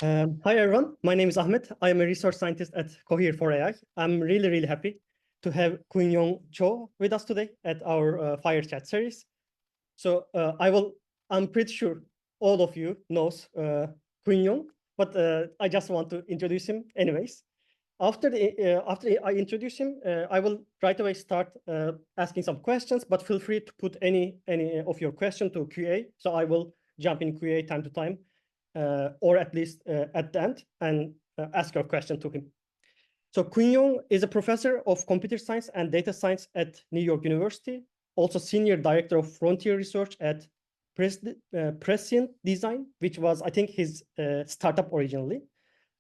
Hi, everyone. My name is Ahmet. I am a research scientist at Cohere For AI. I'm really happy to have Kyunghyun Cho with us today at our Fireside Chat series. So I'm pretty sure all of you knows Kyunghyun, but I just want to introduce him anyways. After I introduce him, I will right away start asking some questions, but feel free to put any of your question to QA. So I will jump in QA time to time, or at least at the end, and ask your question to him. So Kyunghyun is a professor of computer science and data science at New York University, also senior director of frontier research at Prescient Design, which was, I think, his startup originally,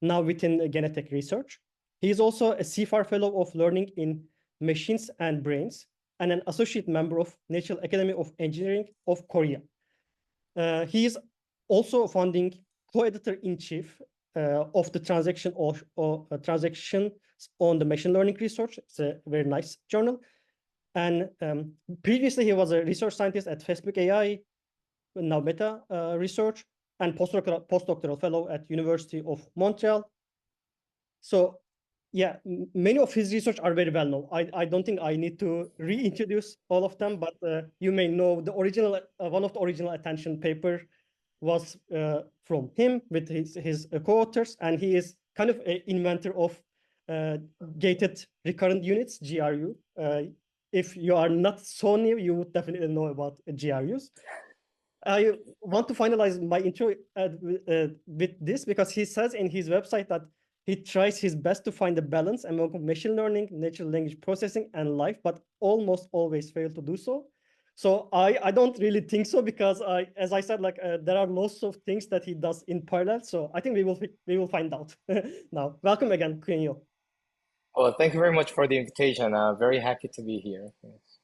now within Genentech Research. He is also a CIFAR Fellow of Learning in Machines and Brains, and an associate member of National Academy of Engineering of Korea. He is also founding co-editor-in-chief of the transactions on the machine learning research. It's a very nice journal. And previously, he was a research scientist at Facebook AI, now Meta Research, and postdoctoral fellow at University of Montreal. So yeah, many of his research are very well known. I don't think I need to reintroduce all of them, but you may know the original, one of the original attention paper was from him with his co-authors, and he is kind of an inventor of gated recurrent units, GRU. If you are not so new, you would definitely know about GRUs. I want to finalize my intro with this because he says in his website that he tries his best to find a balance among machine learning, natural language processing, and life, but almost always fail to do so. So I don't really think so, because as I said, like there are lots of things that he does in parallel. So I think we will find out now. Welcome again, Kyunghyun. Well, thank you very much for the invitation. Very happy to be here. Yes.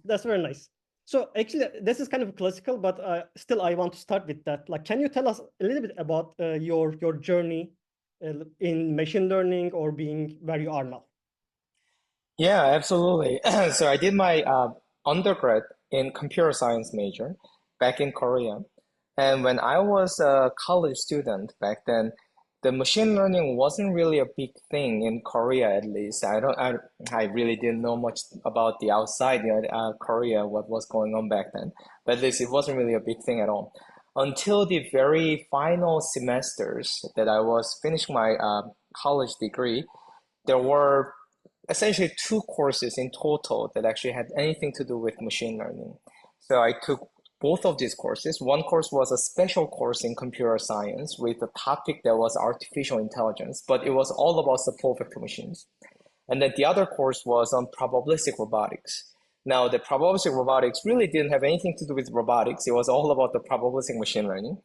That's very nice. So actually, this is kind of classical, but still, I want to start with that. Like, can you tell us a little bit about your journey in machine learning, or being where you are now? Yeah, absolutely. So I did my undergrad in computer science major back in Korea. And when I was a college student back then, the machine learning wasn't really a big thing in Korea, at least. I really didn't know much about the outside, Korea, what was going on back then. But at least it wasn't really a big thing at all. Until the very final semesters that I was finishing my college degree, there were essentially two courses in total that actually had anything to do with machine learning. So I took both of these courses. One course was a special course in computer science with a topic that was artificial intelligence, but it was all about support vector machines. And then the other course was on probabilistic robotics. Now, the probabilistic robotics really didn't have anything to do with robotics. It was all about the probabilistic machine learning.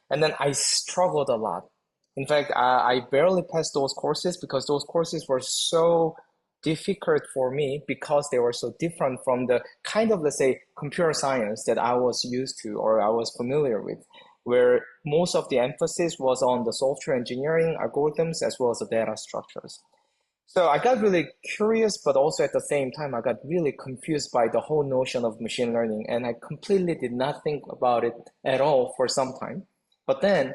And then I struggled a lot. In fact, I barely passed those courses because those courses were so difficult for me because they were so different from the kind of, let's say, computer science that I was used to or I was familiar with, where most of the emphasis was on the software engineering algorithms as well as the data structures. So I got really curious, but also at the same time, I got really confused by the whole notion of machine learning, and I completely did not think about it at all for some time. But then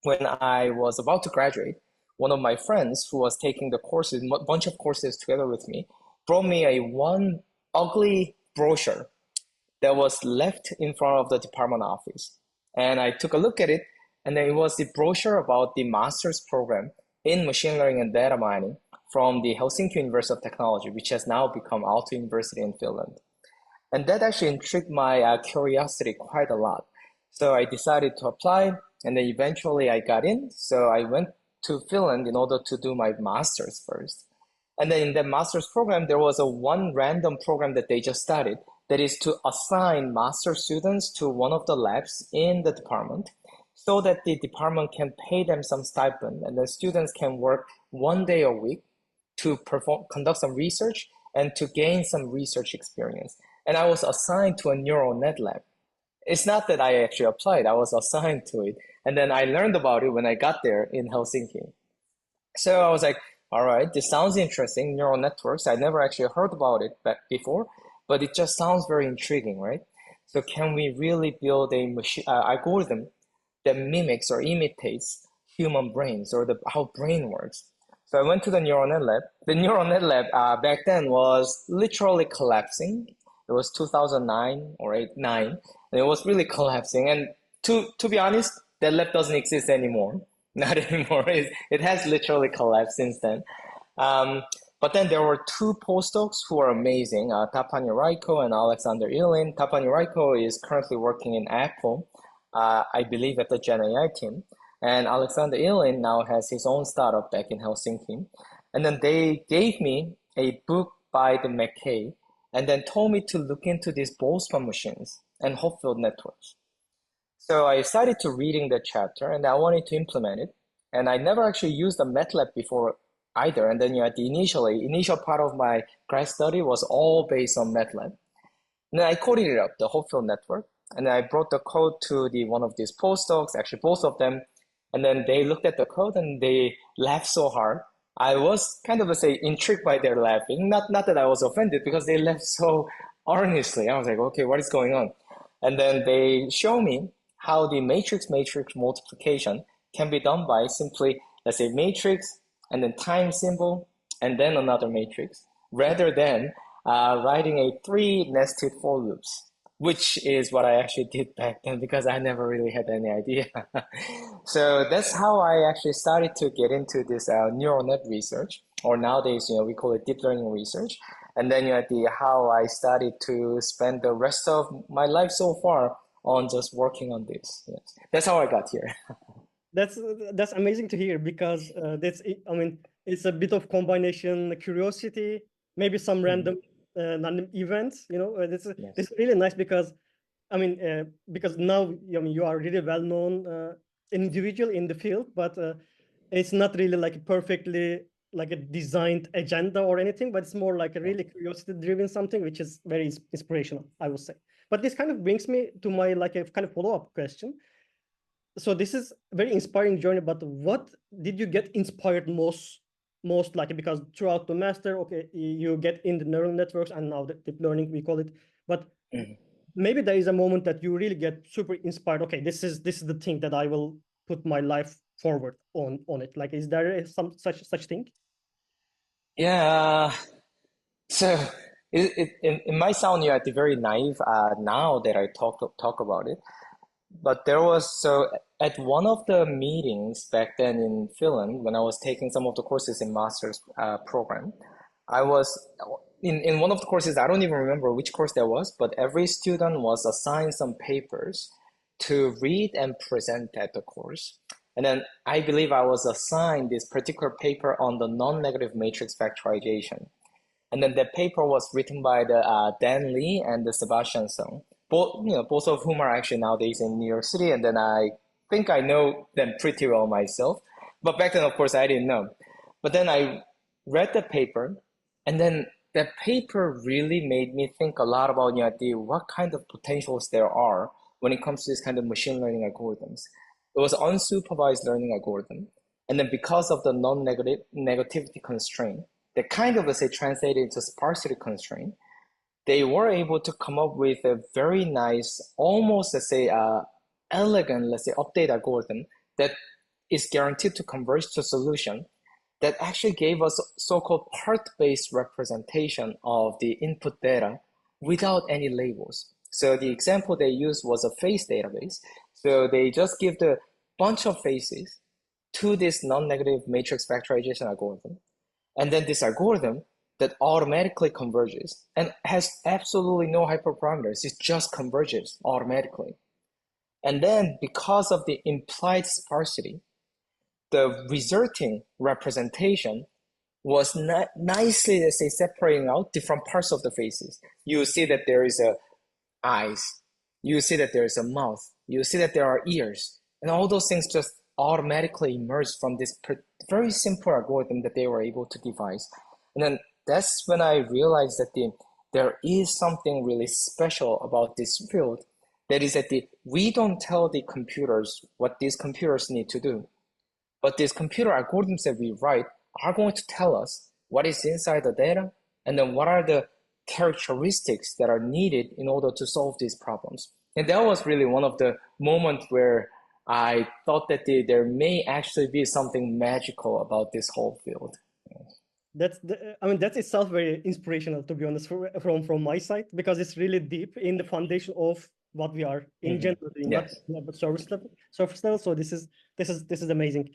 when I was about to graduate, one of my friends who was taking the courses, a bunch of courses together with me, brought me a one ugly brochure that was left in front of the department office. And I took a look at it, and then it was the brochure about the master's program in machine learning and data mining from the Helsinki University of Technology, which has now become Aalto University in Finland. And that actually intrigued my curiosity quite a lot. So I decided to apply, and then eventually I got in. So I went to Finland in order to do my master's first. And then in that master's program, there was a one random program that they just started that is to assign master students to one of the labs in the department so that the department can pay them some stipend, and the students can work 1 day a week to conduct some research and to gain some research experience. And I was assigned to a neural net lab. It's not that I actually applied, I was assigned to it. And then I learned about it when I got there in Helsinki. So I was like, all right, this sounds interesting, neural networks. I never actually heard about it before, but it just sounds very intriguing, right? So can we really build a machine algorithm that mimics or imitates human brains or how brain works. So I went to the neural net lab. The neural net lab back then was literally collapsing. It was 2009 or 9, and it was really collapsing. And to be honest, that lab doesn't exist anymore. Not anymore. It has literally collapsed since then. But then there were two postdocs who are amazing, Tapani Raiko and Alexander Ilin. Tapani Raiko is currently working in Apple, I believe at the Gen AI team. And Alexander Ilin now has his own startup back in Helsinki. And then they gave me a book by the McKay and then told me to look into these Boltzmann machines and Hopfield networks. So I started to reading the chapter and I wanted to implement it. And I never actually used a MATLAB before either. And then the initial part of my grad study was all based on MATLAB. And then I coded it up, the Hopfield network. And then I brought the code to one of these postdocs, actually both of them. And then they looked at the code and they laughed so hard. I was kind of, intrigued by their laughing. Not that I was offended because they laughed so earnestly. I was like, okay, what is going on? And then they show me how the matrix-matrix multiplication can be done by simply, let's say, matrix and then time symbol and then another matrix, rather than writing a 3 nested for loops, which is what I actually did back then because I never really had any idea. So that's how I actually started to get into this neural net research, or nowadays, we call it deep learning research. And then how I started to spend the rest of my life so far on just working on this. Yes. That's how I got here. That's amazing to hear because it's a bit of combination curiosity, maybe some random events. This is really nice because because now you are really well known individual in the field, but it's not really like a perfectly like a designed agenda or anything, but it's more like a really curiosity driven something, which is very inspirational, I would say. But this kind of brings me to my like a kind of follow-up question. So this is a very inspiring journey, but what did you get inspired most like, because throughout the master, okay, you get in the neural networks and now the deep learning, we call it, but maybe there is a moment that you really get super inspired. Okay, this is the thing that I will put my life forward on it. Like, is there some such thing? Yeah. So it might sound very naive now that I talk about it, but there was at one of the meetings back then in Finland when I was taking some of the courses in master's program, I was in one of the courses. I don't even remember which course that was, but every student was assigned some papers to read and present at the course. And then I believe I was assigned this particular paper on the non-negative matrix factorization. And then that paper was written by the Dan Lee and the Sebastian Song, both of whom are actually nowadays in New York City. And then I think I know them pretty well myself. But back then, of course, I didn't know. But then I read the paper, and then that paper really made me think a lot about what kind of potentials there are when it comes to this kind of machine learning algorithms. It was unsupervised learning algorithm. And then because of the non-negativity constraint, that kind of, translated into sparsity constraint, they were able to come up with a very nice, almost, elegant, update algorithm that is guaranteed to converge to a solution that actually gave us so-called part-based representation of the input data without any labels. So the example they used was a face database. So they just give the bunch of faces to this non-negative matrix factorization algorithm. And then this algorithm that automatically converges and has absolutely no hyperparameters. It just converges automatically. And then because of the implied sparsity, the resulting representation was nicely, separating out different parts of the faces. You see that there is eyes. You see that there is a mouth. You see that there are ears. And all those things just automatically emerge from this very simple algorithm that they were able to devise. And then that's when I realized that there is something really special about this field. That is that we don't tell the computers what these computers need to do. But these computer algorithms that we write are going to tell us what is inside the data and then what are the characteristics that are needed in order to solve these problems. And that was really one of the moments where I thought that there may actually be something magical about this whole field. I mean, that's itself very inspirational, to be honest, from my side, because it's really deep in the foundation of what we are in general doing, not Yes. but surface level. So this is amazing.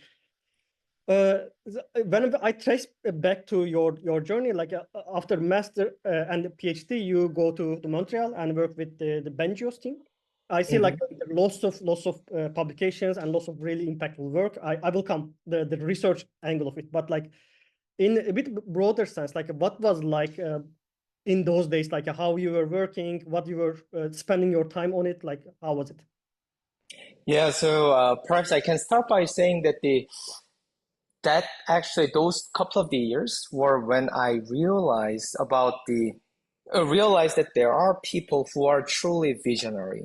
When I trace back to your journey, like after master and PhD, you go to Montreal and work with the Benjios team. I see like lots of publications and lots of really impactful work. I will come the research angle of it, but like in a bit broader sense, like what was like in those days, like how you were working, what you were spending your time on it, like how was it? Yeah, so perhaps I can start by saying that that actually those couple of the years were when I realized that there are people who are truly visionary.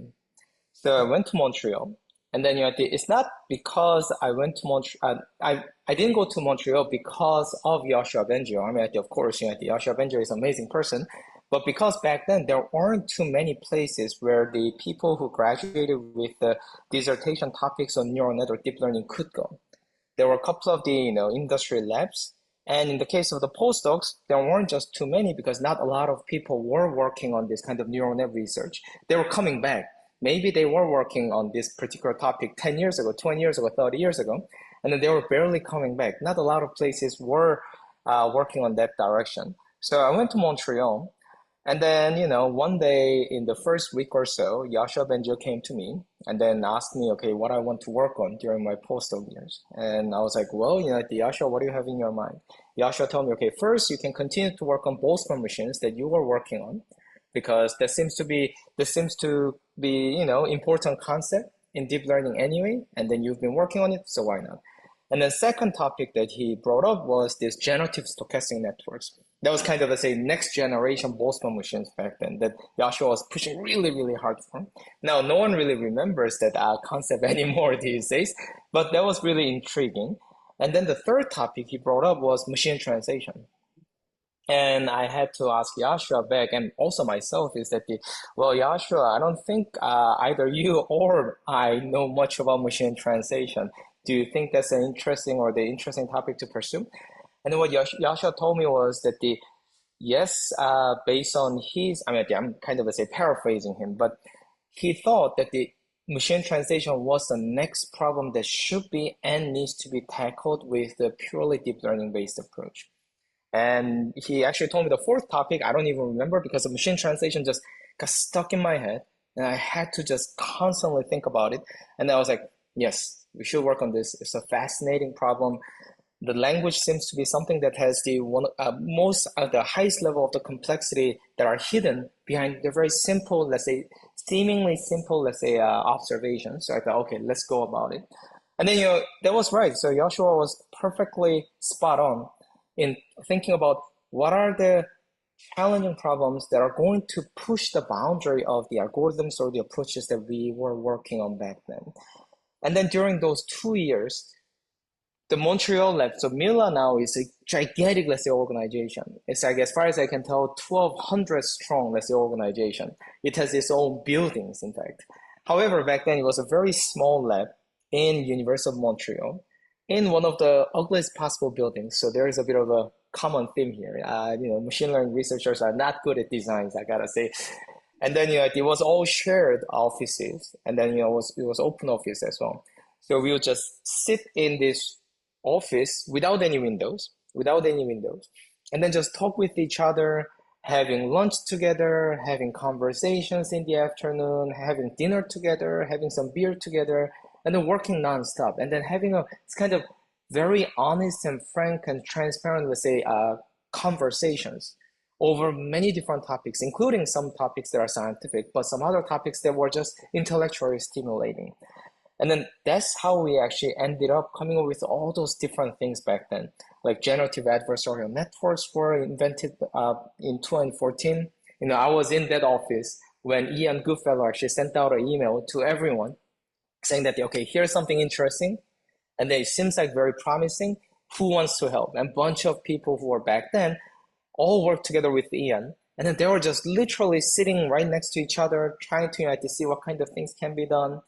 So I went to Montreal, and then it's not because I went to Montreal. I didn't go to Montreal because of Yoshua Bengio. I mean, of course, Yoshua Bengio is an amazing person, but because back then there aren't too many places where the people who graduated with the dissertation topics on neural network deep learning could go. There were a couple of the industry labs, and in the case of the postdocs, there weren't just too many because not a lot of people were working on this kind of neural net research. They were coming back. Maybe they were working on this particular topic 10 years ago, 20 years ago, 30 years ago, and then they were barely coming back. Not a lot of places were working on that direction. So I went to Montreal, and then, one day in the first week or so, Yasha Benjo came to me and then asked me, okay, what I want to work on during my postdoc years. And I was like, well, Yasha, what do you have in your mind? Yasha told me, okay, first you can continue to work on Boltzmann machines that you were working on, because that seems to be important concept in deep learning anyway, and then you've been working on it, so why not? And the second topic that he brought up was this generative stochastic networks. That was kind of, let's say, next generation Boltzmann machines back then that Joshua was pushing really, really hard for. Now, no one really remembers that concept anymore these days, but that was really intriguing. And then the third topic he brought up was machine translation. And I had to ask Yashua back, and also myself, is that well, Yashua, I don't think either you or I know much about machine translation. Do you think that's an interesting topic to pursue? And then what Yashua told me was that yes, based on I'm kind of, let's say, paraphrasing him, but he thought that the machine translation was the next problem that should be and needs to be tackled with the purely deep learning based approach. And he actually told me the fourth topic, I don't even remember because the machine translation just got stuck in my head and I had to just constantly think about it. And I was like, yes, we should work on this. It's a fascinating problem. The language seems to be something that has the highest level of the complexity that are hidden behind the very simple, let's say, seemingly simple, let's say, observations. So I thought, okay, let's go about it. And then, that was right. So Joshua was perfectly spot on in thinking about what are the challenging problems that are going to push the boundary of the algorithms or the approaches that we were working on back then. And then during those 2 years, the Montreal lab, so Mila now is a gigantic, let's say, organization. It's like, as far as I can tell, 1,200 strong, let's say, organization. It has its own buildings, in fact. However, back then it was a very small lab in University of Montreal, in one of the ugliest possible buildings. So there is a bit of a common theme here. Machine learning researchers are not good at designs, I gotta say. And then, it was all shared offices, and then, it was open office as well. So we would just sit in this office without any windows, and then just talk with each other, having lunch together, having conversations in the afternoon, having dinner together, having some beer together, and then working nonstop, and then having it's kind of very honest and frank and transparent, let's say, conversations over many different topics, including some topics that are scientific, but some other topics that were just intellectually stimulating. And then that's how we actually ended up coming up with all those different things back then. Like generative adversarial networks were invented in 2014. I was in that office when Ian Goodfellow actually sent out an email to everyone saying that, okay, here's something interesting, and it seems like very promising. Who wants to help? And a bunch of people who were back then all worked together with Ian. And then they were just literally sitting right next to each other, trying to see what kind of things can be done.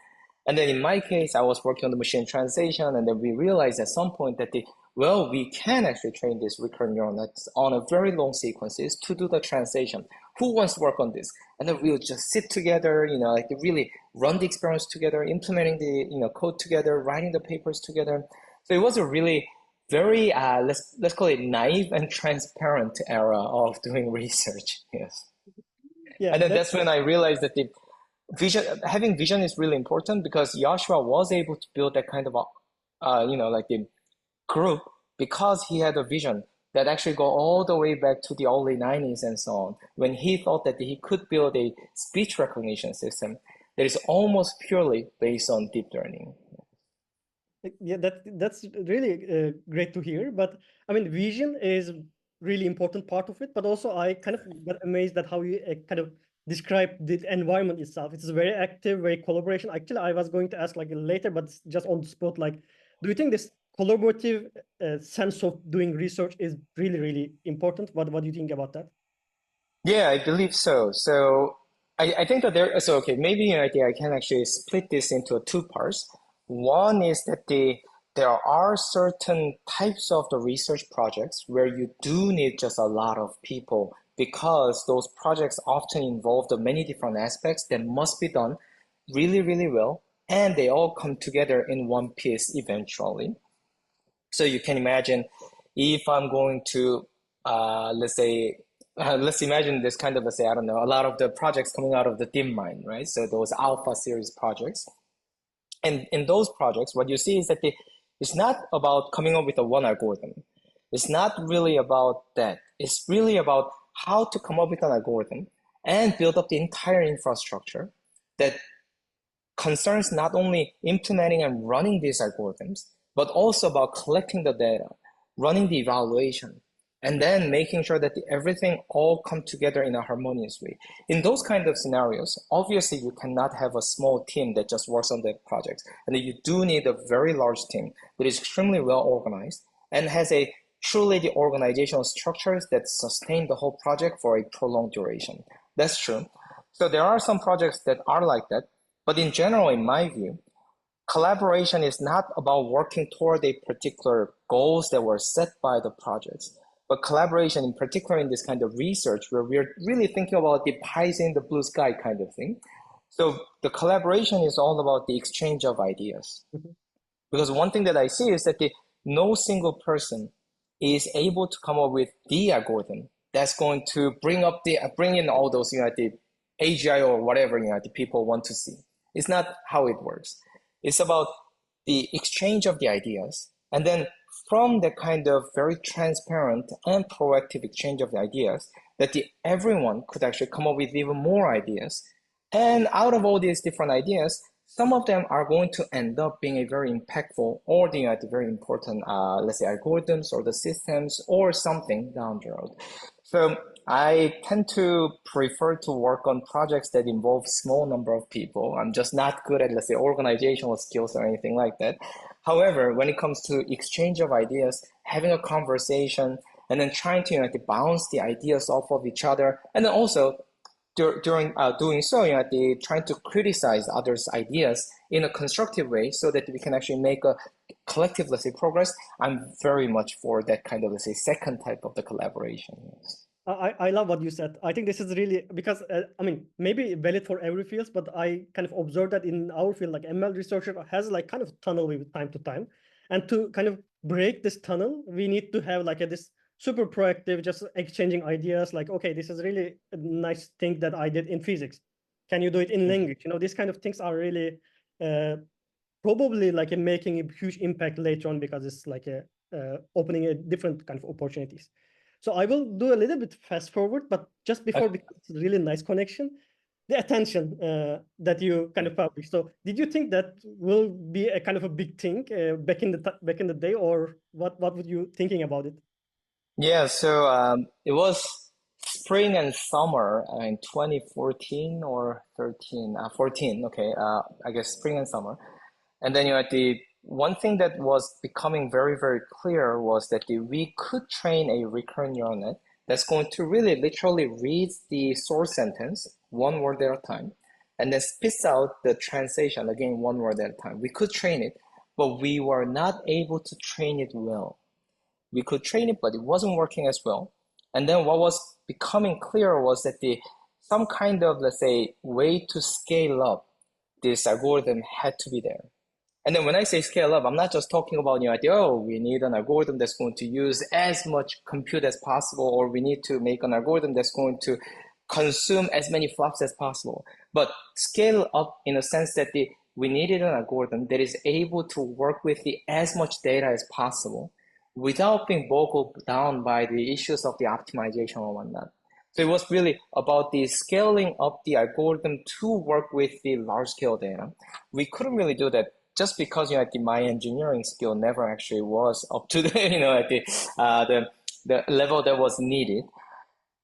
And then in my case, I was working on the machine translation, and then we realized at some point that we can actually train these recurrent neural nets on a very long sequences to do the translation. Who wants to work on this? And then we'll just sit together, like really run the experiments together, implementing the code together, writing the papers together. So it was a really very let's call it naive and transparent era of doing research. Yes. Yeah, And then that's when I realized that having vision is really important, because Joshua was able to build that kind of like the group because he had a vision that actually go all the way back to the early 90s and so on, when he thought that he could build a speech recognition system that is almost purely based on deep learning. Yeah, that's really great to hear. But I mean, vision is really important part of it. But also, I kind of got amazed at how you kind of describe the environment itself. It's very active, very collaboration. Actually, I was going to ask like later, but just on the spot, like, do you think this collaborative sense of doing research is really, really important? What do you think about that? Yeah, I believe so. So I think that okay, maybe an idea I can actually split this into two parts. One is that there are certain types of the research projects where you do need just a lot of people, because those projects often involve the many different aspects that must be done really, really well, and they all come together in one piece eventually. So you can imagine if I'm going to, let's say, let's imagine this kind of, let's say, I don't know, a lot of the projects coming out of the DeepMind, right? So those alpha series projects. And in those projects, what you see is that it's not about coming up with a one algorithm. It's not really about that. It's really about how to come up with an algorithm and build up the entire infrastructure that concerns not only implementing and running these algorithms, but also about collecting the data, running the evaluation, and then making sure that everything all come together in a harmonious way. In those kind of scenarios, obviously you cannot have a small team that just works on the project, and you do need a very large team that is extremely well organized and has a truly the organizational structures that sustain the whole project for a prolonged duration. That's true. So there are some projects that are like that, but in general, in my view, collaboration is not about working toward a particular goals that were set by the projects, but collaboration in particular in this kind of research where we're really thinking about the pies in the blue sky kind of thing. So the collaboration is all about the exchange of ideas. Mhm. Because one thing that I see is that no single person is able to come up with the algorithm that's going to bring in all those, the AGI or whatever, the people want to see. It's not how it works. It's about the exchange of the ideas. And then from the kind of very transparent and proactive exchange of the ideas, that everyone could actually come up with even more ideas. And out of all these different ideas, some of them are going to end up being a very impactful or the very important, let's say, algorithms or the systems or something down the road. So I tend to prefer to work on projects that involve small number of people. I'm just not good at, let's say, organizational skills or anything like that. However, when it comes to exchange of ideas, having a conversation, and then trying to bounce the ideas off of each other, and then also during doing so, trying to criticize others' ideas in a constructive way so that we can actually make a collective, let's say, progress. I'm very much for that kind of, let's say, second type of the collaboration. Yes. I love what you said. I think this is really because I mean maybe valid for every field, but I kind of observed that in our field, like ML researcher has like kind of tunnel with time to time, and to kind of break this tunnel, we need to have like this super proactive, just exchanging ideas. Like, okay, this is really a nice thing that I did in physics. Can you do it in language? These kind of things are really probably like making a huge impact later on because it's like opening a different kind of opportunities. So I will do a little bit fast forward, but just before, because it's a really nice connection, the attention that you kind of published. So did you think that will be a kind of a big thing back in the day, or what were you thinking about it? Yeah, so it was spring and summer in 2014 or 13, 14, okay, I guess spring and summer. And then the one thing that was becoming very, very clear was that we could train a recurrent neural net that's going to really literally read the source sentence one word at a time, and then spits out the translation, again, one word at a time. We could train it, but we were not able to train it well. We could train it, but it wasn't working as well. And then what was becoming clear was that some kind of, let's say, way to scale up this algorithm had to be there. And then when I say scale up, I'm not just talking about, we need an algorithm that's going to use as much compute as possible, or we need to make an algorithm that's going to consume as many flops as possible. But scale up in a sense that we needed an algorithm that is able to work with as much data as possible without being bogged down by the issues of the optimization or whatnot. So it was really about the scaling up the algorithm to work with the large scale data. We couldn't really do that just because my engineering skill never actually was up to the level that was needed.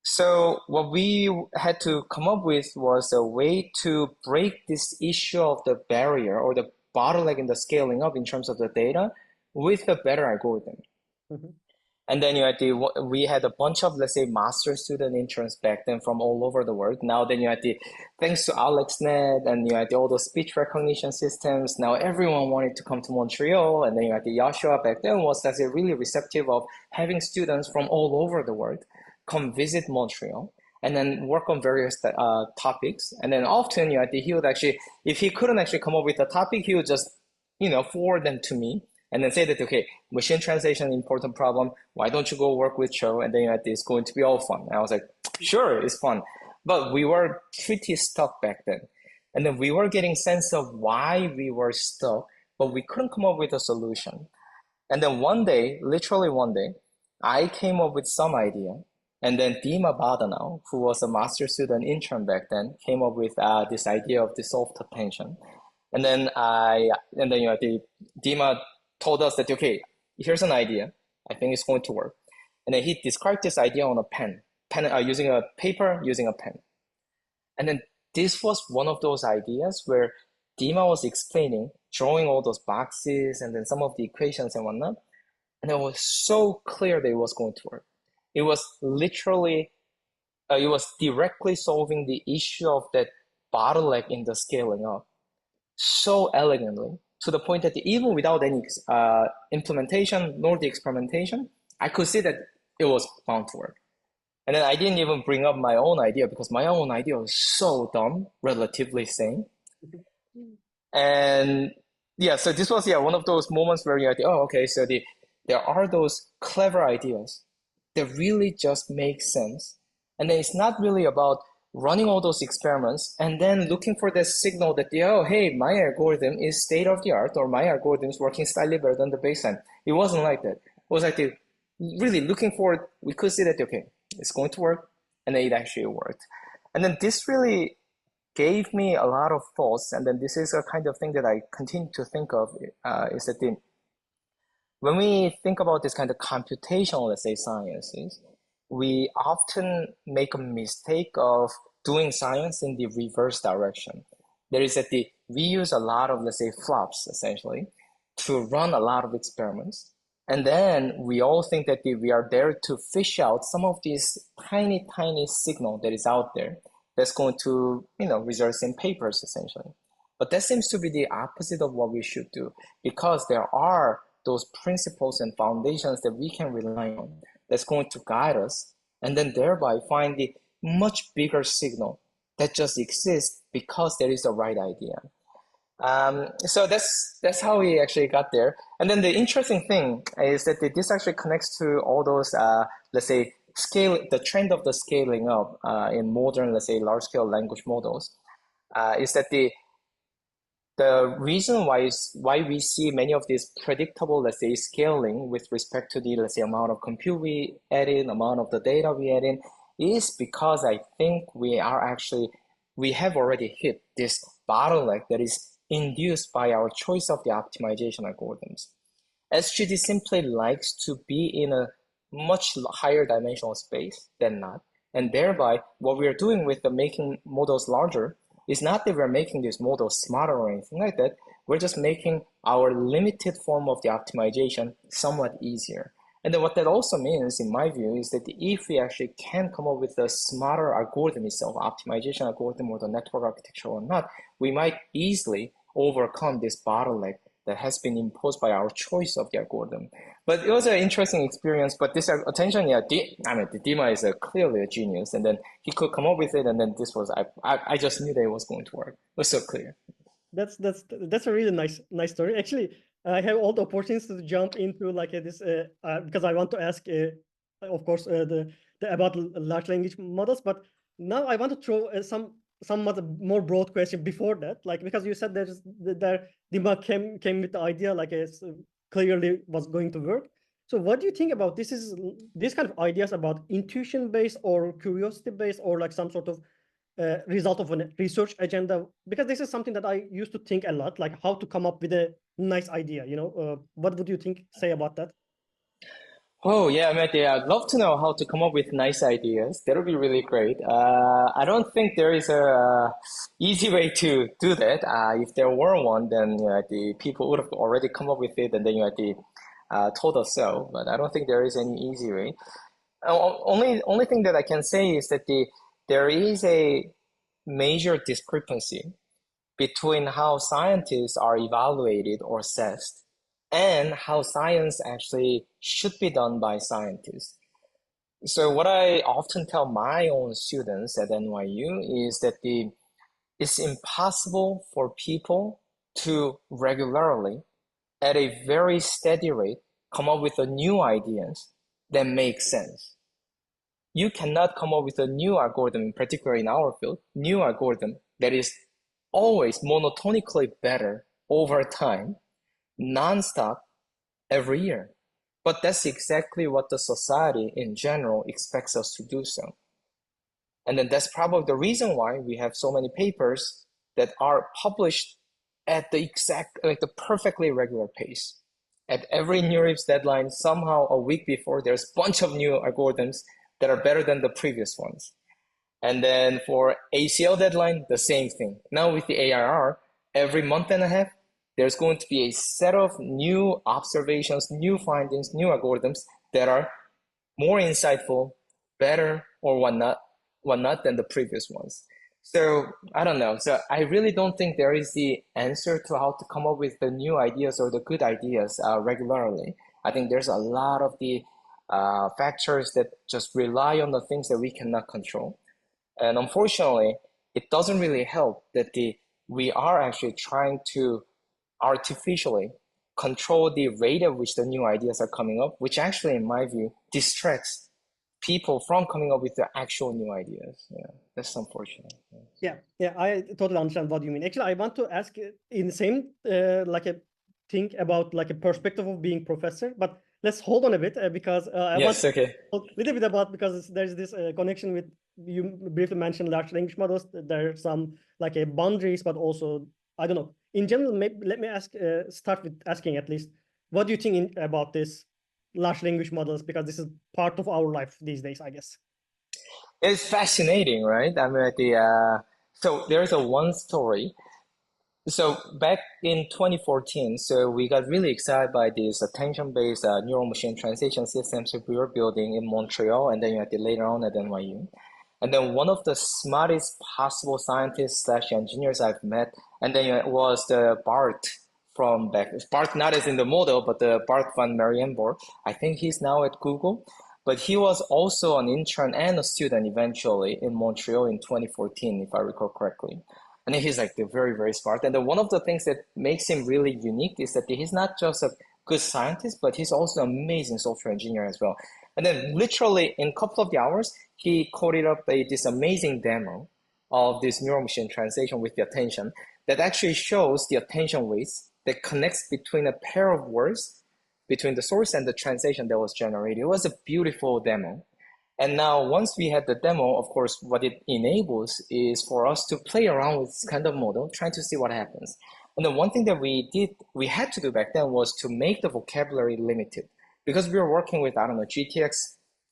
So what we had to come up with was a way to break this issue of the barrier or the bottleneck in the scaling up in terms of the data with a better algorithm. Mm-hmm. And then we had a bunch of, let's say, master student interns back then from all over the world. Now then thanks to AlexNet and all those speech recognition systems, now everyone wanted to come to Montreal. And then Joshua back then was really receptive of having students from all over the world come visit Montreal and then work on various topics. And then often he would actually, if he couldn't actually come up with a topic, he would just forward them to me. And then say that, okay, machine translation, important problem. Why don't you go work with Cho? And then it's going to be all fun. And I was like, sure, it's fun. But we were pretty stuck back then. And then we were getting sense of why we were stuck, but we couldn't come up with a solution. And then one day, literally one day, I came up with some idea. And then Dima Badanao, who was a master student intern back then, came up with this idea of dissolved attention. And then Dima told us that, okay, here's an idea. I think it's going to work. And then he described this idea on a pen using a paper, using a pen. And then this was one of those ideas where Dima was explaining, drawing all those boxes and then some of the equations and whatnot. And it was so clear that it was going to work. It was literally, it was directly solving the issue of that bottleneck in the scaling up so elegantly, to the point that even without any implementation nor the experimentation, I could see that it was bound to work. And then I didn't even bring up my own idea because my own idea was so dumb, relatively sane. And yeah, so this was one of those moments where you're like, oh, okay, so there are those clever ideas that really just make sense. And then it's not really about running all those experiments and then looking for the signal that, oh, hey, my algorithm is state of the art, or my algorithm is working slightly better than the baseline. It wasn't like that. It was like really looking for it. We could see that, okay, it's going to work, and then it actually worked. And then this really gave me a lot of thoughts. And then this is a kind of thing that I continue to think of, is that when we think about this kind of computational, let's say, sciences, we often make a mistake of doing science in the reverse direction. There is that we use a lot of, let's say, flops, essentially, to run a lot of experiments. And then we all think that we are there to fish out some of these tiny, tiny signal that is out there that's going to, result in papers, essentially. But that seems to be the opposite of what we should do, because there are those principles and foundations that we can rely on that's going to guide us, and then thereby find the much bigger signal that just exists because there is a right idea. So that's how we actually got there. And then the interesting thing is that this actually connects to all those, let's say, the trend of the scaling up in modern, let's say, large-scale language models, is that the reason why we see many of these predictable, let's say, scaling with respect to the, let's say, amount of compute we add in, amount of the data we add in, is because I think we have already hit this bottleneck that is induced by our choice of the optimization algorithms. SGD simply likes to be in a much higher dimensional space than not. And thereby, what we are doing with the making models larger is not that we're making these models smarter or anything like that. We're just making our limited form of the optimization somewhat easier. And then what that also means, in my view, is that if we actually can come up with a smarter algorithm itself, optimization algorithm or the network architecture or not, we might easily overcome this bottleneck that has been imposed by our choice of the algorithm. But it was an interesting experience. But this attention, yeah, Dima is clearly a genius, and then he could come up with it, and then this was I just knew that it was going to work. It was so clear. That's a really nice story. Actually, I have all the opportunities to jump into like this because I want to ask, of course, the about large language models. But now I want to throw some more broad question before that, like because you said Dima came with the idea like it's clearly was going to work. So what do you think about this kind of ideas about intuition based or curiosity based or like some sort of result of a research agenda? Because this is something that I used to think a lot, like how to come up with a nice idea. What would you say about that? Oh yeah, I'd love to know how to come up with nice ideas. That would be really great. I don't think there is a easy way to do that. If there were one, then the people would have already come up with it, and then told us so. But I don't think there is any easy way. Only thing that I can say is that there is a major discrepancy between how scientists are evaluated or assessed and how science actually should be done by scientists. So what I often tell my own students at NYU is that it's impossible for people to regularly, at a very steady rate, come up with new ideas that make sense. You cannot come up with a new algorithm, particularly in our field, new algorithm that is always monotonically better over time, nonstop, every year. But that's exactly what the society in general expects us to do so. And then that's probably the reason why we have so many papers that are published at the perfectly regular pace. At every New Reef's deadline, somehow a week before, there's a bunch of new algorithms that are better than the previous ones. And then for ACL deadline, the same thing. Now with the ARR, every month and a half, there's going to be a set of new observations, new findings, new algorithms that are more insightful, better, or whatnot than the previous ones. So I don't know. So I really don't think there is the answer to how to come up with the new ideas or the good ideas regularly. I think there's a lot of the factors that just rely on the things that we cannot control. And unfortunately, it doesn't really help that we are actually trying to artificially control the rate at which the new ideas are coming up, which actually, in my view, distracts people from coming up with the actual new ideas. Yeah, that's unfortunate. Yeah, I totally understand what you mean. Actually, I want to ask in the same like a think about like a perspective of being professor, but let's hold on a bit because I want to talk a little bit about because there's this connection with you briefly mentioned large language models. There are some like a boundaries, but also I don't know. In general, maybe let me start with asking at least, what do you think about this large language models? Because this is part of our life these days, I guess. It's fascinating, right? I mean, so there's one story. So back in 2014, so we got really excited by this attention-based neural machine translation systems that we were building in Montreal, and then later on at NYU. And then one of the smartest possible scientists / engineers I've met, and then it was the Bart from back. Bart not as in the model, but the Bart van Marienborg. I think he's now at Google, but he was also an intern and a student eventually in Montreal in 2014, if I recall correctly. And he's like very, very smart. And then one of the things that makes him really unique is that he's not just a good scientist, but he's also an amazing software engineer as well. And then literally in a couple of the hours, he coded up this amazing demo of this neural machine translation with the attention that actually shows the attention weights that connects between a pair of words between the source and the translation that was generated. It was a beautiful demo. And now once we had the demo, of course, what it enables is for us to play around with this kind of model, trying to see what happens. And then one thing that we had to do back then was to make the vocabulary limited because we were working with, I don't know, GTX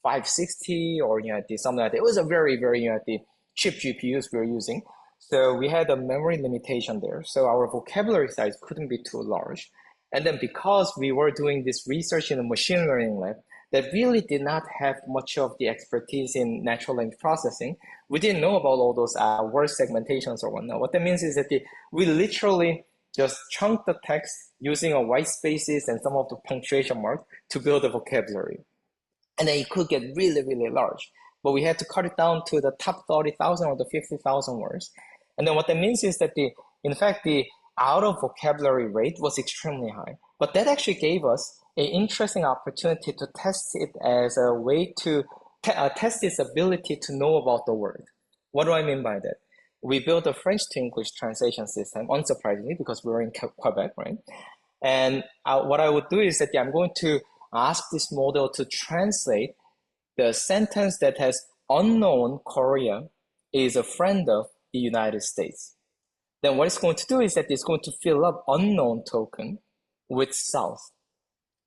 560 or something like that. It was a very, very the cheap GPUs we were using. So we had a memory limitation there. So our vocabulary size couldn't be too large. And then because we were doing this research in a machine learning lab, that really did not have much of the expertise in natural language processing. We didn't know about all those word segmentations or whatnot. What that means is that we literally just chunk the text using a white spaces and some of the punctuation marks to build a vocabulary. And then it could get really, really large. But we had to cut it down to the top 30,000 or the 50,000 words. And then what that means is that in fact, the out of vocabulary rate was extremely high. But that actually gave us an interesting opportunity to test it as a way to test its ability to know about the word. What do I mean by that? We built a French to English translation system, unsurprisingly, because we're in Quebec, right? And what I would do is that I'm going to ask this model to translate the sentence that has unknown Korea is a friend of the United States. Then what it's going to do is that it's going to fill up unknown token with South.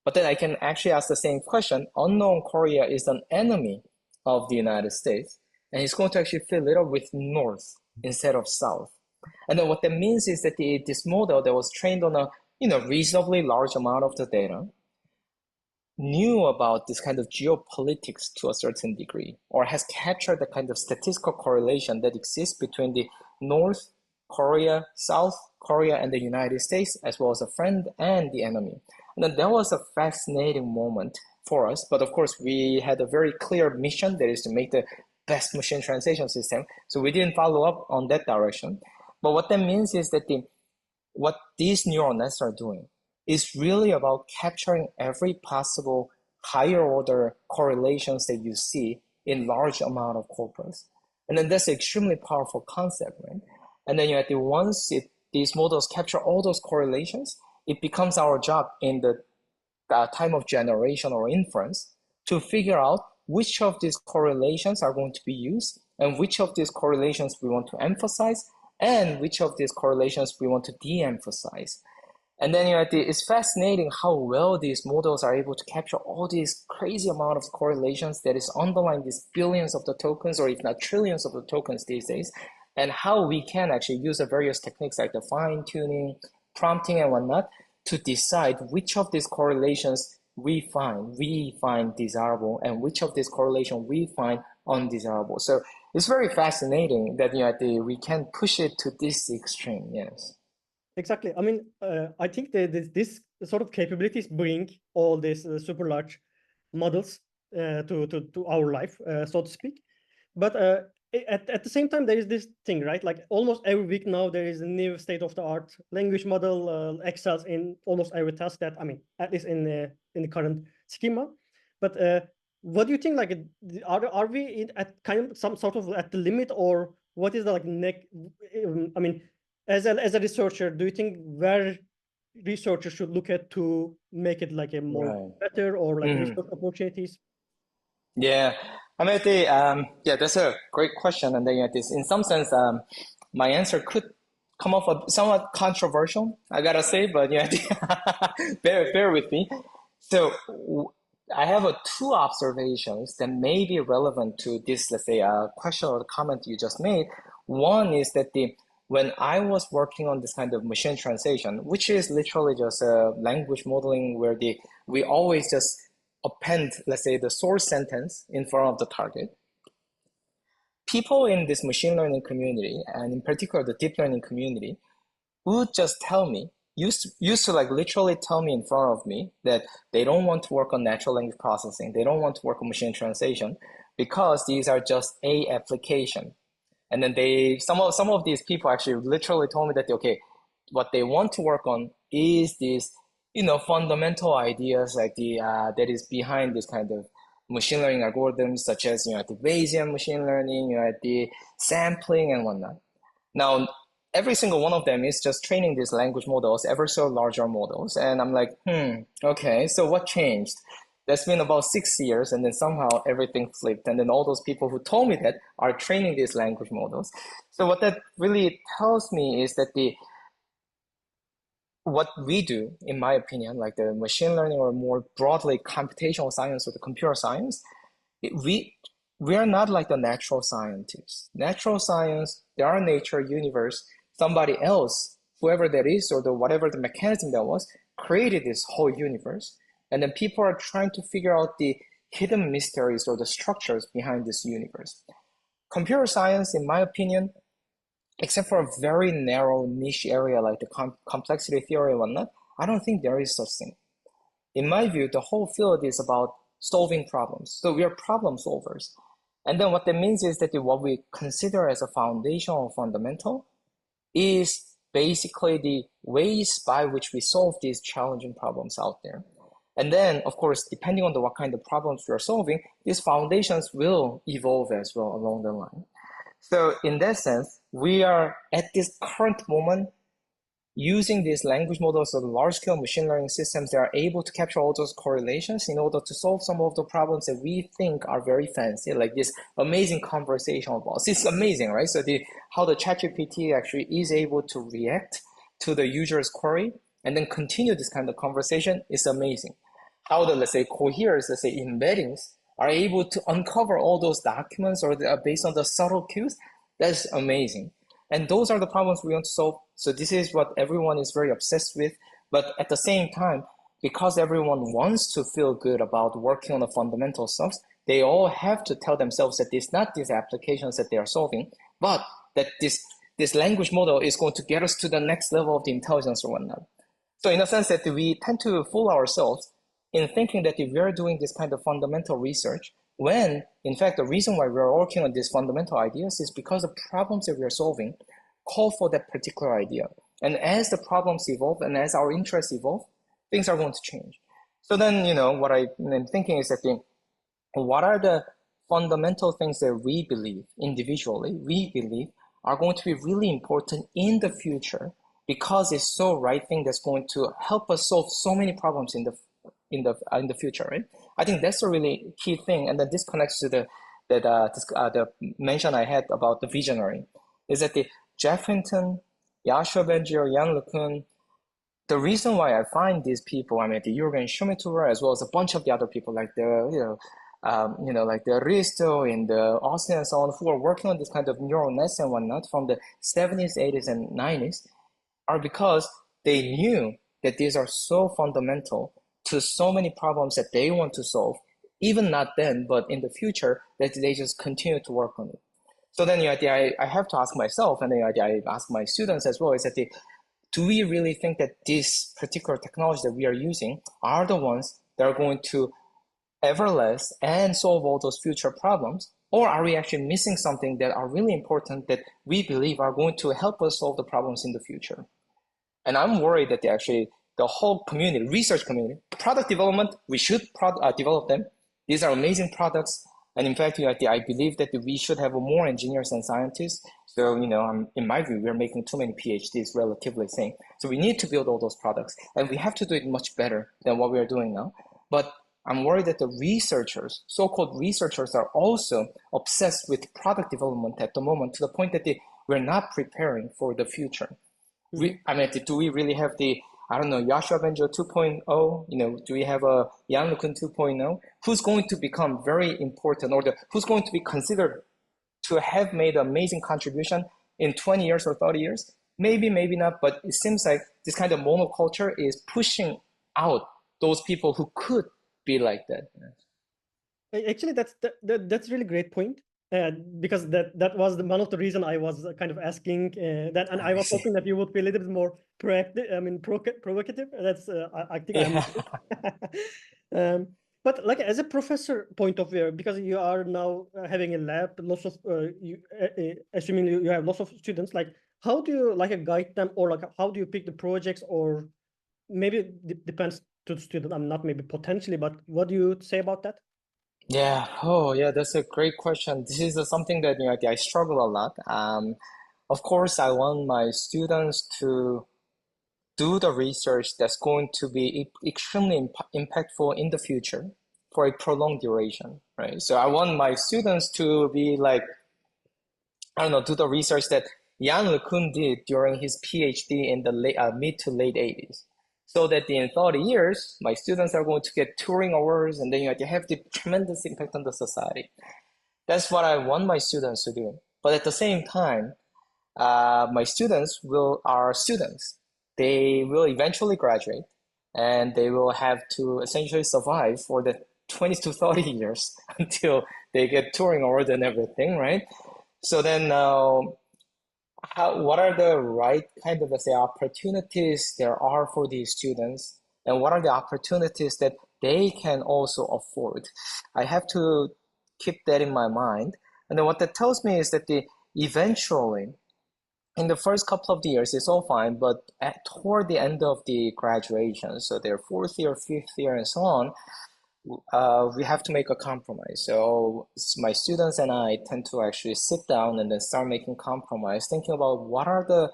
But then I can actually ask the same question. Unknown Korea is an enemy of the United States, and it's going to actually fill it up with North instead of South. And then what that means is that this model that was trained on a reasonably large amount of the data knew about this kind of geopolitics to a certain degree, or has captured the kind of statistical correlation that exists between the North Korea, South Korea, and the United States, as well as a friend and the enemy. And then that was a fascinating moment for us. But of course, we had a very clear mission, that is to make the best machine translation system. So we didn't follow up on that direction. But what that means is that what these neural nets are doing is really about capturing every possible higher order correlations that you see in large amount of corpus. And then that's an extremely powerful concept, right? And then once these models capture all those correlations, it becomes our job in the time of generation or inference to figure out which of these correlations are going to be used and which of these correlations we want to emphasize and which of these correlations we want to de-emphasize. And then it's fascinating how well these models are able to capture all these crazy amount of correlations that is underlying these billions of the tokens, or if not trillions of the tokens these days, and how we can actually use the various techniques like the fine-tuning, prompting, and whatnot to decide which of these correlations we find desirable and which of these correlations we find undesirable. So it's very fascinating that we can push it to this extreme. Yes. Exactly. I mean, I think that this sort of capabilities bring all these super large models to our life, so to speak. But at the same time, there is this thing, right? Like almost every week now, there is a new state-of-the-art language model excels in almost every task that, I mean, at least in the current schema. But what do you think? Like, are we at kind of some sort of at the limit, or what is the I mean, as a researcher, do you think where researchers should look at to make it like a more better, or like research opportunities? Yeah, I mean, that's a great question. And then in some sense, my answer could come off somewhat controversial, I gotta say, but bear with me. So I have two observations that may be relevant to this, let's say, question or comment you just made. One is that when I was working on this kind of machine translation, which is literally just language modeling where we always just append, let's say, the source sentence in front of the target, people in this machine learning community, and in particular the deep learning community, would just tell me, used to like literally tell me in front of me that they don't want to work on natural language processing, they don't want to work on machine translation because these are just a application. And then some of these people actually literally told me that, okay, what they want to work on is this, fundamental ideas like that is behind this kind of machine learning algorithms, such as, the Bayesian machine learning, the sampling and whatnot. Now, every single one of them is just training these language models, ever so larger models. And I'm like, okay, so what changed? That's been about 6 years, and then somehow everything flipped. And then all those people who told me that are training these language models. So what that really tells me is that what we do, in my opinion, like the machine learning or more broadly computational science or the computer science, we are not like the natural scientists. Natural science, there are nature, universe, somebody else, whoever that is, or whatever the mechanism that was, created this whole universe. And then people are trying to figure out the hidden mysteries or the structures behind this universe. Computer science, in my opinion, except for a very narrow niche area like the complexity theory and whatnot, I don't think there is such thing. In my view, the whole field is about solving problems. So we are problem solvers. And then what that means is that what we consider as a foundational fundamental is basically the ways by which we solve these challenging problems out there. And then, of course, depending on what kind of problems we are solving, these foundations will evolve as well along the line. So in that sense, we are at this current moment using these language models of large-scale machine learning systems that are able to capture all those correlations in order to solve some of the problems that we think are very fancy, like this amazing conversational bots. It's amazing, right? So how the ChatGPT actually is able to react to the user's query and then continue this kind of conversation is amazing. How the, let's say, coheres, let's say, embeddings are able to uncover all those documents or based on the subtle cues, that's amazing. And those are the problems we want to solve. So this is what everyone is very obsessed with. But at the same time, because everyone wants to feel good about working on the fundamental stuff, they all have to tell themselves that it's not these applications that they are solving, but that this language model is going to get us to the next level of the intelligence or whatnot. So in a sense that we tend to fool ourselves in thinking that if we're doing this kind of fundamental research, when in fact the reason why we're working on these fundamental ideas is because the problems that we're solving call for that particular idea. And as the problems evolve and as our interests evolve, things are going to change. So then, what I'm thinking is that what are the fundamental things that we believe individually, are going to be really important in the future because it's so right thing that's going to help us solve so many problems in the future, right? I think that's a really key thing, and then this connects to the mention I had about the visionary, is that the Jeff Hinton, Joshua Bengio, Jan LeCun, the reason why I find these people, I mean, the Jürgen Schmittauer, as well as a bunch of the other people like the Risto and the Austin and so on, who are working on this kind of neural nets and whatnot from the 70s, 80s, and 90s, are because they knew that these are so fundamental to so many problems that they want to solve, even not then, but in the future, that they just continue to work on it. So then I have to ask myself, and then I ask my students as well, is that do we really think that this particular technology that we are using are the ones that are going to everlast and solve all those future problems? Or are we actually missing something that are really important that we believe are going to help us solve the problems in the future? And I'm worried that the whole community, research community, product development, we should develop them. These are amazing products. And in fact, I believe that we should have more engineers and scientists. So, in my view, we're making too many PhDs, relatively saying. So we need to build all those products, and we have to do it much better than what we are doing now. But I'm worried that the researchers, so-called researchers, are also obsessed with product development at the moment to the point that we're not preparing for the future. Do we really have Joshua Bengio 2.0? Do we have a Jan LeCun 2.0? Who's going to become very important, or who's going to be considered to have made an amazing contribution in 20 years or 30 years? Maybe, maybe not, but it seems like this kind of monoculture is pushing out those people who could be like that. Actually, that's a really great point. Because that was one of the reason I was kind of asking that, and I was hoping that you would be a little bit more proactive. I mean, provocative. That's I think I'm. But like as a professor point of view, because you are now having a lab, lots of assuming you have lots of students, like how do you guide them, or how do you pick the projects, or maybe it depends to the student. I'm not maybe potentially, but what do you say about that? Yeah. Oh, yeah. That's a great question. This is something that I struggle a lot. Of course, I want my students to do the research that's going to be extremely impactful in the future for a prolonged duration, right? So I want my students to be like, do the research that Jan LeCun did during his PhD in the mid to late 80s. So that in 30 years, my students are going to get Turing Awards, and then you have the tremendous impact on the society. That's what I want my students to do. But at the same time, my students are students. They will eventually graduate, and they will have to essentially survive for the 20 to 30 years until they get Turing award and everything, right? So then what are the right kind of, let's say, opportunities there are for these students, and what are the opportunities that they can also afford? I have to keep that in my mind. And then what that tells me is that eventually, in the first couple of the years, it's all fine, but toward the end of the graduation, so their fourth year, fifth year, and so on, we have to make a compromise. So my students and I tend to actually sit down and then start making compromise, thinking about what are the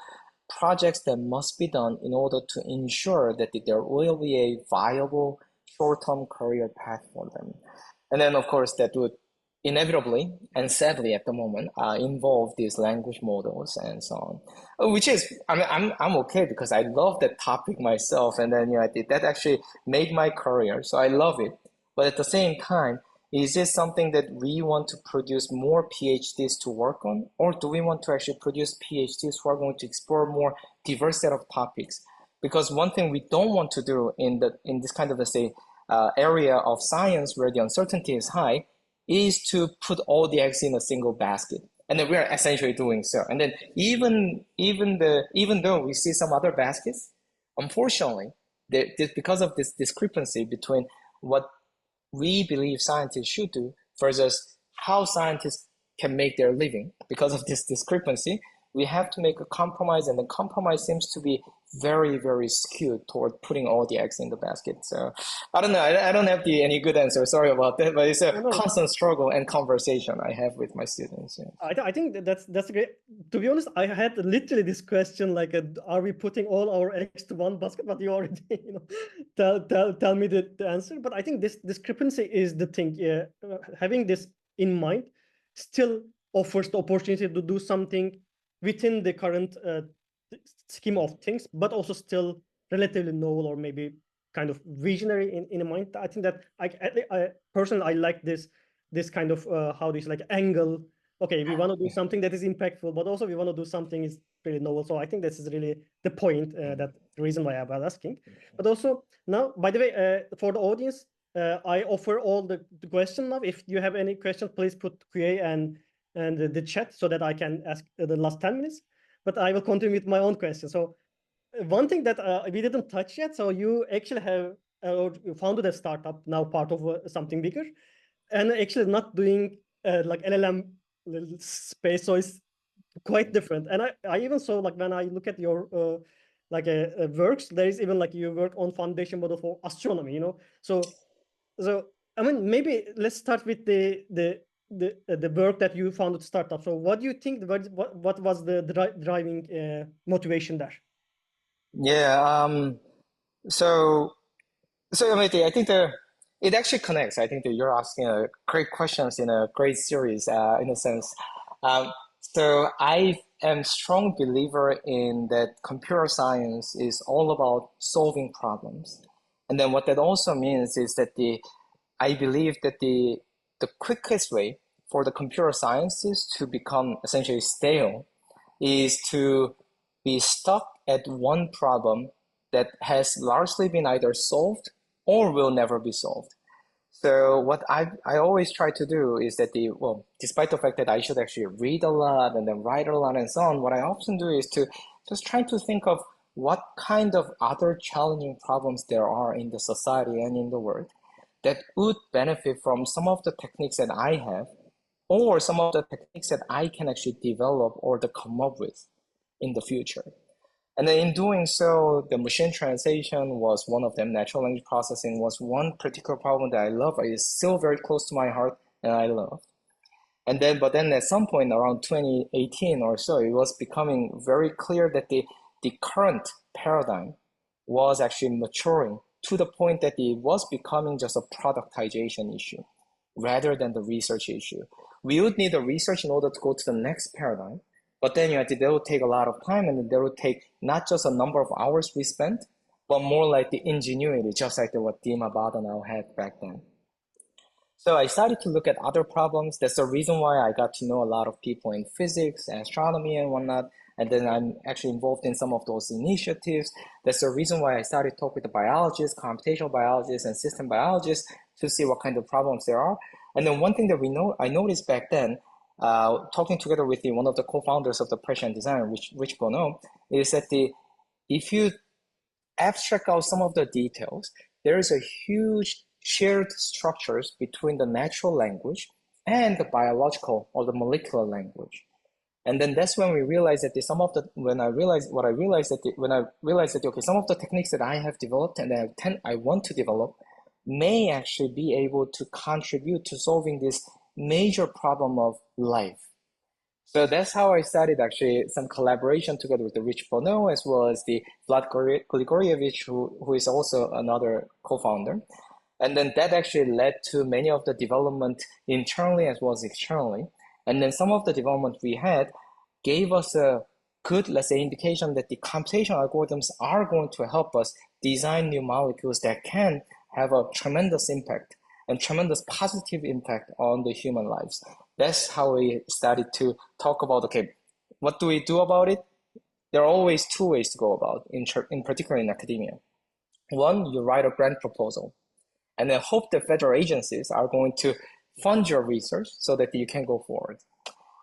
projects that must be done in order to ensure that there will be a viable short-term career path for them. And then, of course, that would inevitably and sadly at the moment involve these language models and so on, which is I'm okay because I love that topic myself, and then that actually made my career, so I love it. But at the same time, is this something that we want to produce more PhDs to work on, or do we want to actually produce PhDs who are going to explore more diverse set of topics? Because one thing we don't want to do in this kind of, let's say, area of science where the uncertainty is high is to put all the eggs in a single basket. And then we are essentially doing so. And then even though we see some other baskets, unfortunately, because of this discrepancy between what we believe scientists should do versus how scientists can make their living, because of this discrepancy, we have to make a compromise, and the compromise seems to be very, very skewed toward putting all the eggs in the basket. So I don't know. I don't have any good answer. Sorry about that, but it's a constant struggle and conversation I have with my students. Yeah. I think that's great. To be honest, I had literally this question like, are we putting all our eggs to one basket? But you already, tell me the answer. But I think this discrepancy is the thing. Having this in mind still offers the opportunity to do something within the current scheme of things, but also still relatively novel or maybe kind of visionary in a mind. I think that I personally I like this kind of how this like angle. Okay, we want to do something that is impactful, but also we want to do something is pretty novel. So I think this is really the point. That the reason why I was asking. But also now, by the way, for the audience, I offer all the question now. If you have any questions, please put QA and the chat so that I can ask the last 10 minutes. But I will continue with my own question. So one thing that we didn't touch yet. So you actually have you founded a startup, now part of something bigger, and actually not doing like LLM space. So it's quite different. And I even saw like when I look at your like works, there is even like you work on foundation model for astronomy. So I mean, maybe let's start with the work that you founded startup. So what do you think? What was the driving motivation there? Yeah. So I think it actually connects. I think that you're asking great questions in a great series, in a sense. So I am strong believer in that computer science is all about solving problems. And then what that also means is that I believe that the quickest way for the computer sciences to become essentially stale is to be stuck at one problem that has largely been either solved or will never be solved. So what I always try to do is that despite the fact that I should actually read a lot and then write a lot and so on, what I often do is to just try to think of what kind of other challenging problems there are in the society and in the world that would benefit from some of the techniques that I have, or some of the techniques that I can actually develop or to come up with in the future. And then in doing so, the machine translation was one of them. Natural language processing was one particular problem that I love. It's still very close to my heart and I love. But then at some point around 2018 or so, it was becoming very clear that the current paradigm was actually maturing to the point that it was becoming just a productization issue rather than the research issue. We would need the research in order to go to the next paradigm, but then that would take a lot of time, and there would take not just a number of hours we spent, but more like the ingenuity, just like what Dima Badanao had back then. So I started to look at other problems. That's the reason why I got to know a lot of people in physics, astronomy, and whatnot. And then I'm actually involved in some of those initiatives. That's the reason why I started talking with the biologists, computational biologists, and system biologists to see what kind of problems there are. And then one thing that I noticed back then, talking together with one of the co-founders of the Prescient Design, Rich Bono, is that if you abstract out some of the details, there is a huge shared structures between the natural language and the biological or the molecular language. And then that's when we realized that when I realized that okay, some of the techniques that I have developed and I want to develop may actually be able to contribute to solving this major problem of life. So that's how I started actually some collaboration together with the Rich Bono as well as the Vlad Grigorievich, who is also another co-founder. And then that actually led to many of the development internally as well as externally. And then some of the development we had gave us a good, let's say, indication that the computational algorithms are going to help us design new molecules that can have a tremendous impact and tremendous positive impact on the human lives. That's how we started to talk about, okay, what do we do about it? There are always two ways to go about, in particular in academia. One, you write a grant proposal and then hope the federal agencies are going to fund your research so that you can go forward.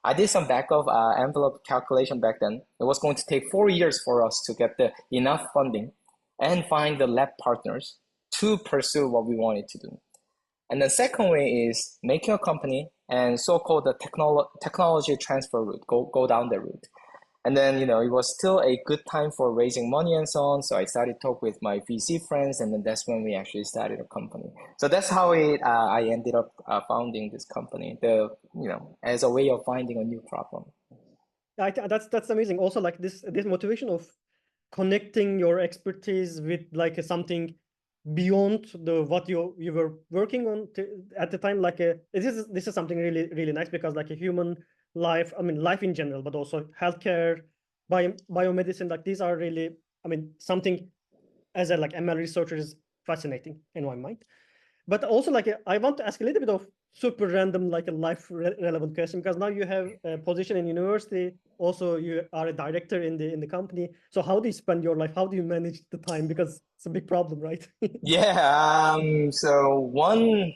I did some back of envelope calculation back then. It was going to take 4 years for us to get enough funding and find the lab partners to pursue what we wanted to do. And the second way is making a company and so-called the technology transfer route, go down the route. And then, it was still a good time for raising money and so on. So I started to talk with my VC friends, and then that's when we actually started a company. So that's how I ended up founding this company, as a way of finding a new problem. That's amazing. Also, like this motivation of connecting your expertise with like something beyond what you were working on at the time. Like this is something really really nice, because like a human life, I mean life in general, but also healthcare, biomedicine, like these are really, I mean, something as a like ML researcher is fascinating in my mind. But also like I want to ask a little bit of super random, like a life relevant question, because now you have a position in university. Also, you are a director in the company. So how do you spend your life? How do you manage the time? Because it's a big problem, right? Yeah. So I mean,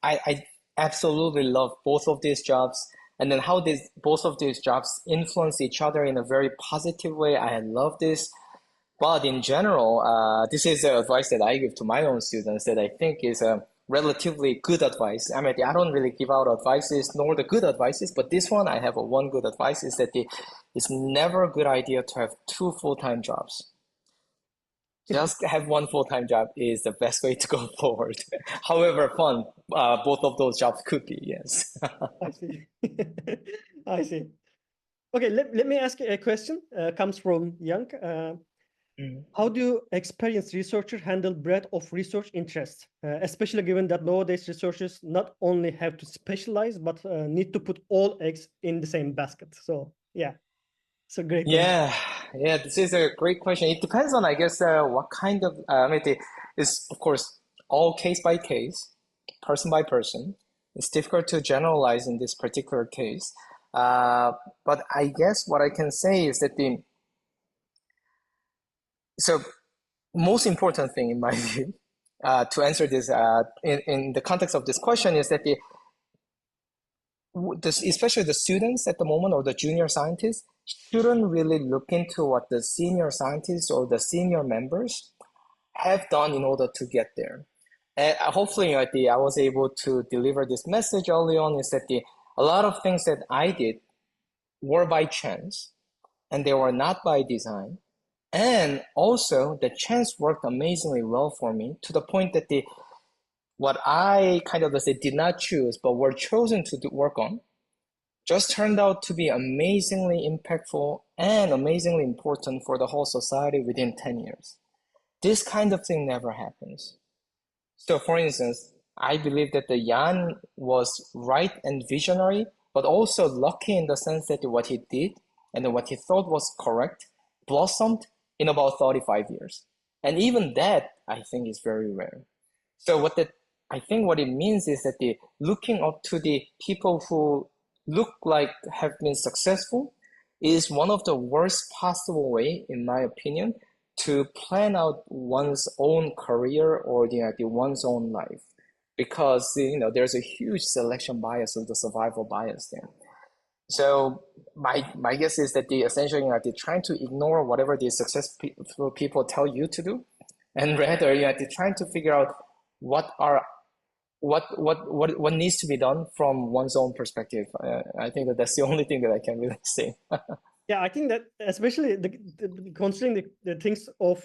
I absolutely love both of these jobs, and then how both of these jobs influence each other in a very positive way. I love this. But in general, this is the advice that I give to my own students that I think is a relatively good advice. I mean, I don't really give out advices nor the good advices, but this one I have one good advice is that it's never a good idea to have two full-time jobs. Just have one full-time job is the best way to go forward. However fun both of those jobs could be, yes. I see. I see. Okay, let me ask a question. Comes from Young. How do experienced researchers handle breadth of research interests, especially given that nowadays researchers not only have to specialize, but need to put all eggs in the same basket? So yeah, it's a great question. Yeah, this is a great question. It depends on, I guess, what kind of, it's of course all case by case, person by person. It's difficult to generalize in this particular case. But I guess what I can say is that so most important thing in my view, to answer this in the context of this question is that especially the students at the moment or the junior scientists shouldn't really look into what the senior scientists or the senior members have done in order to get there. And hopefully I was able to deliver this message early on, is that a lot of things that I did were by chance and they were not by design. And also the chance worked amazingly well for me to the point that what I kind of, let's say, did not choose but were chosen to work on just turned out to be amazingly impactful and amazingly important for the whole society within 10 years. This kind of thing never happens. So for instance, I believe that the Jan was right and visionary, but also lucky in the sense that what he did and what he thought was correct blossomed in about 35 years. And even that, I think, is very rare. So I think what it means is that looking up to the people who look like have been successful is one of the worst possible way, in my opinion, to plan out one's own career or the one's own life, because there's a huge selection bias or the survival bias there. So my guess is that essentially they're trying to ignore whatever the successful people tell you to do, and rather they're trying to figure out what needs to be done from one's own perspective. I think that's the only thing that I can really say. Yeah, I think that especially considering the things of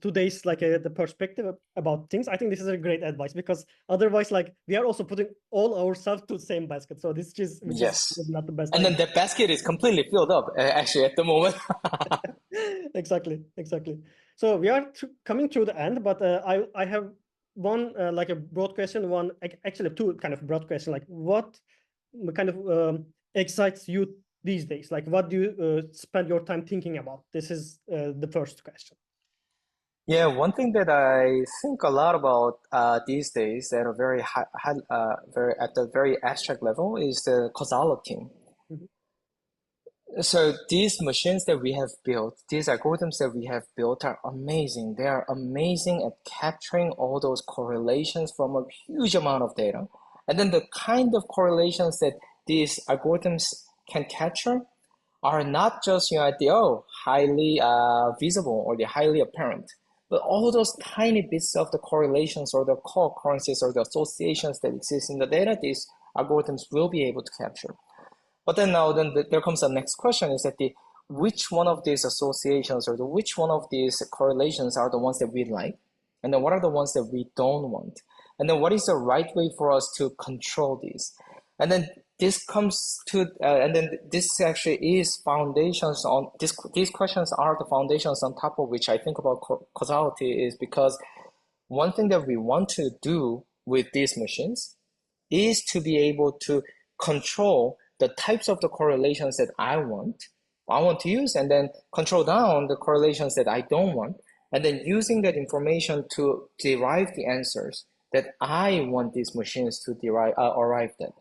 today's the perspective about things, I think this is a great advice, because otherwise we are also putting all ourselves to the same basket. So this is which Yes. is not the best. And then the basket is completely filled up actually at the moment. Exactly. So we are coming through the end, but I have one a broad question, one actually two kind of broad question, like what kind of excites you these days? Like what do you spend your time thinking about? This is the first question. Yeah, one thing that I think a lot about these days at a very at the very abstract level is the causality. Mhm. So these machines that we have built, these algorithms that we have built are amazing. They are amazing at capturing all those correlations from a huge amount of data. And then the kind of correlations that these algorithms can capture are not just at the highly visible or the highly apparent, but all those tiny bits of the correlations or the co-occurrences or the associations that exist in the data, these algorithms will be able to capture. But then there comes the next question, is that which one of these associations or which one of these correlations are the ones that we like, and then what are the ones that we don't want, and then what is the right way for us to control these, and then this comes to and then this actually is foundations on this. These questions are the foundations on top of which I think about causality, is because one thing that we want to do with these machines is to be able to control the types of the correlations that I want to use, and then control down the correlations that I don't want, and then using that information to derive the answers that I want these machines to arrive at.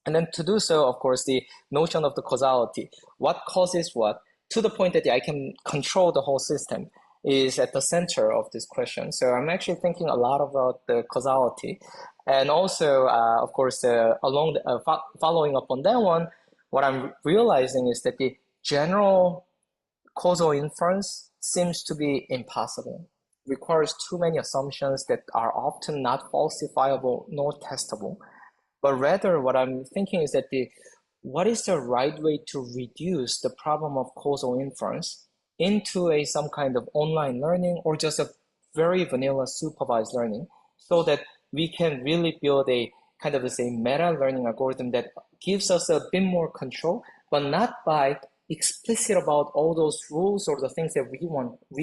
And then to do so, of course, the notion of the causality, what causes what, to the point that I can control the whole system, is at the center of this question. So I'm actually thinking a lot about the causality. And also, of course, following up on that one, what I'm realizing is that the general causal inference seems to be impossible. Requires too many assumptions that are often not falsifiable nor testable. But rather, what I'm thinking is that what is the right way to reduce the problem of causal inference into some kind of online learning or just a very vanilla supervised learning, so that we can really build a kind of the same meta learning algorithm that gives us a bit more control, but not by explicit about all those rules or the things that we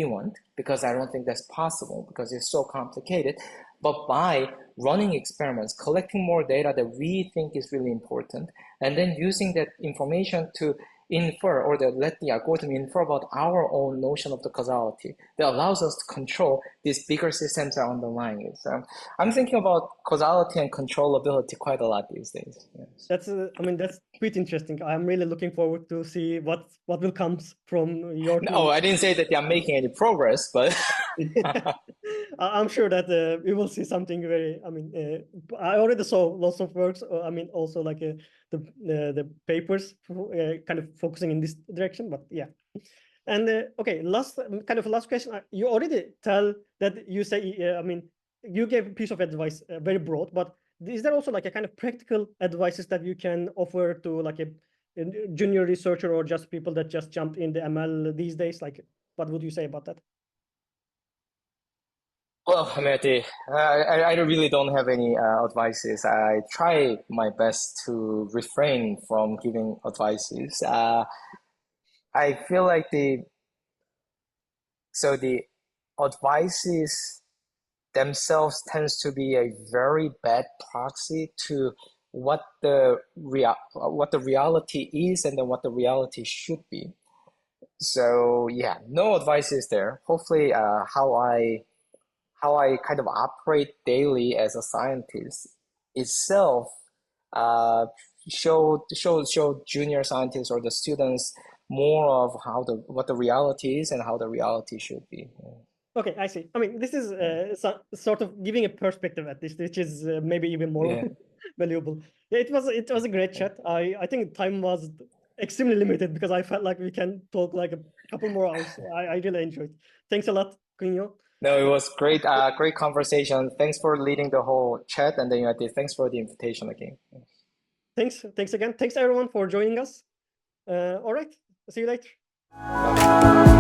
want, because I don't think that's possible because it's so complicated, but by running experiments, collecting more data that we think is really important, and then using that information to infer or let the algorithm infer about our own notion of the causality that allows us to control these bigger systems that are underlying it. So I'm thinking about causality and controllability quite a lot these days. Yes. That's pretty interesting. I'm really looking forward to see what will come from your team. No, I didn't say that they're making any progress, but I'm sure that we will see something very. I already saw lots of works. Also the papers kind of focusing in this direction. But yeah, and okay, last question. You already tell that you say. You gave a piece of advice, very broad. But is there also a kind of practical advices that you can offer to a junior researcher or just people that just jumped in the ML these days? What would you say about that? Well, I really don't have any advices. I try my best to refrain from giving advices. I feel like the advices themselves tends to be a very bad proxy to what the reality is and then what the reality should be. So yeah, no advice is there. Hopefully, how I kind of operate daily as a scientist itself show junior scientists or the students more of what the reality is and how the reality should be. Okay, I see. I mean, this is sort of giving a perspective at least, which is maybe even more Yeah. valuable. Yeah, it was a great chat. I think time was extremely limited because I felt like we can talk like a couple more hours. I really enjoyed. Thanks a lot, Kyunghyun. No, it was great, great conversation. Thanks for leading the whole chat, and then thanks for the invitation again. Thanks again. Thanks everyone for joining us. All right, see you later. Bye.